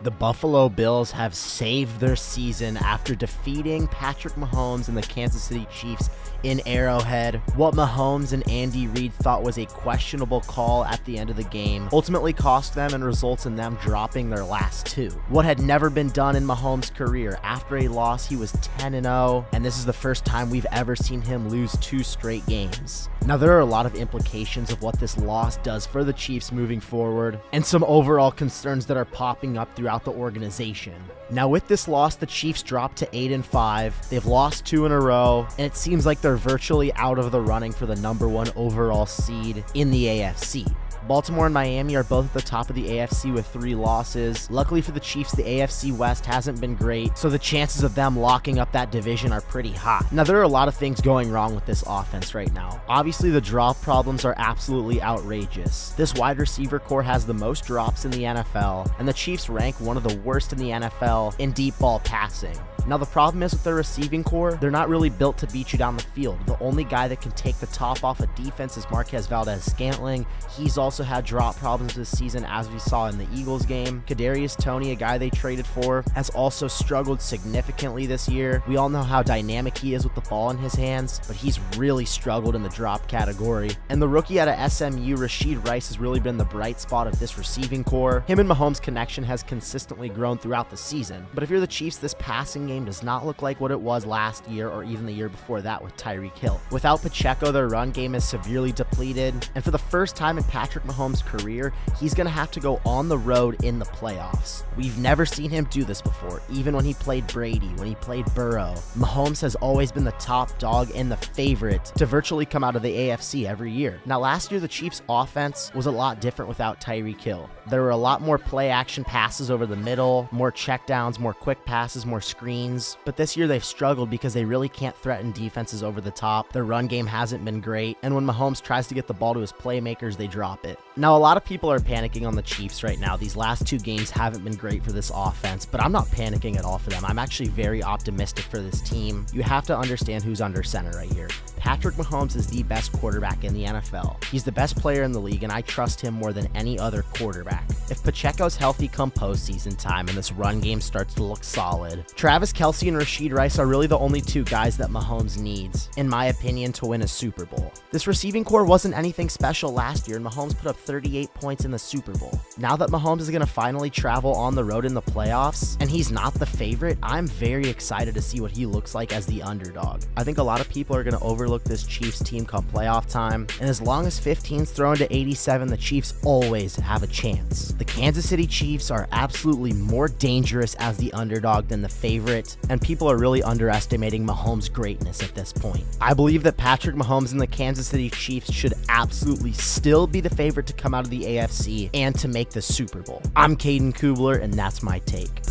The Buffalo Bills have saved their season after defeating Patrick Mahomes and the Kansas City Chiefs in Arrowhead. What Mahomes and Andy Reid thought was a questionable call at the end of the game ultimately cost them and results in them dropping their last two. What had never been done in Mahomes' career. After a loss, he was 10-0, and this is the first time we've ever seen him lose 2 straight games. Now, there are a lot of implications of what this loss does for the Chiefs moving forward, and some overall concerns that are popping up throughout the organization. Now, with this loss, the Chiefs dropped to 8-5. They've lost 2 in a row, and it seems like they're virtually out of the running for the #1 overall seed in the AFC. Baltimore and Miami are both at the top of the AFC with 3 losses. Luckily for the Chiefs, the AFC West hasn't been great, so the chances of them locking up that division are pretty high. Now, there are a lot of things going wrong with this offense right now. Obviously, the drop problems are absolutely outrageous. This wide receiver core has the most drops in the NFL, and the Chiefs rank one of the worst in the NFL in deep ball passing. Now, the problem is with their receiving core, they're not really built to beat you down the field. The only guy that can take the top off a defense is Marquez Valdez-Scantling. He's also had drop problems this season, as we saw in the Eagles game. Kadarius Toney, a guy they traded for, has also struggled significantly this year. We all know how dynamic he is with the ball in his hands, but he's really struggled in the drop category. And the rookie out of SMU, Rashid Rice, has really been the bright spot of this receiving core. Him and Mahomes' connection has consistently grown throughout the season. But if you're the Chiefs, this passing game does not look like what it was last year or even the year before that with Tyreek Hill. Without Pacheco, their run game is severely depleted, and for the first time in Patrick Mahomes' career, he's going to have to go on the road in the playoffs. We've never seen him do this before, even when he played Brady, when he played Burrow. Mahomes has always been the top dog and the favorite to virtually come out of the AFC every year. Now, last year, the Chiefs' offense was a lot different without Tyreek Hill. There were a lot more play-action passes over the middle, more checkdowns, more quick passes, more screens. But this year they've struggled because they really can't threaten defenses over the top. Their run game hasn't been great, and when Mahomes tries to get the ball to his playmakers, they drop it. Now, a lot of people are panicking on the Chiefs right now. These last 2 games haven't been great for this offense, but I'm not panicking at all for them. I'm actually very optimistic for this team. You have to understand who's under center right here. Patrick Mahomes is the best quarterback in the NFL. He's the best player in the league, and I trust him more than any other quarterback. If Pacheco's healthy come postseason time and this run game starts to look solid, Travis Kelce and Rashid Rice are really the only 2 guys that Mahomes needs, in my opinion, to win a Super Bowl. This receiving core wasn't anything special last year, and Mahomes put up 38 points in the Super Bowl. Now that Mahomes is going to finally travel on the road in the playoffs, and he's not the favorite, I'm very excited to see what he looks like as the underdog. I think a lot of people are going to overlook this Chiefs team come playoff time, and as long as 15's thrown to 87, the Chiefs always have a chance. The Kansas City Chiefs are absolutely more dangerous as the underdog than the favorite, and people are really underestimating Mahomes' greatness at this point. I believe that Patrick Mahomes and the Kansas City Chiefs should absolutely still be the favorite to come out of the AFC and to make the Super Bowl. I'm Caden Kubler, and that's my take.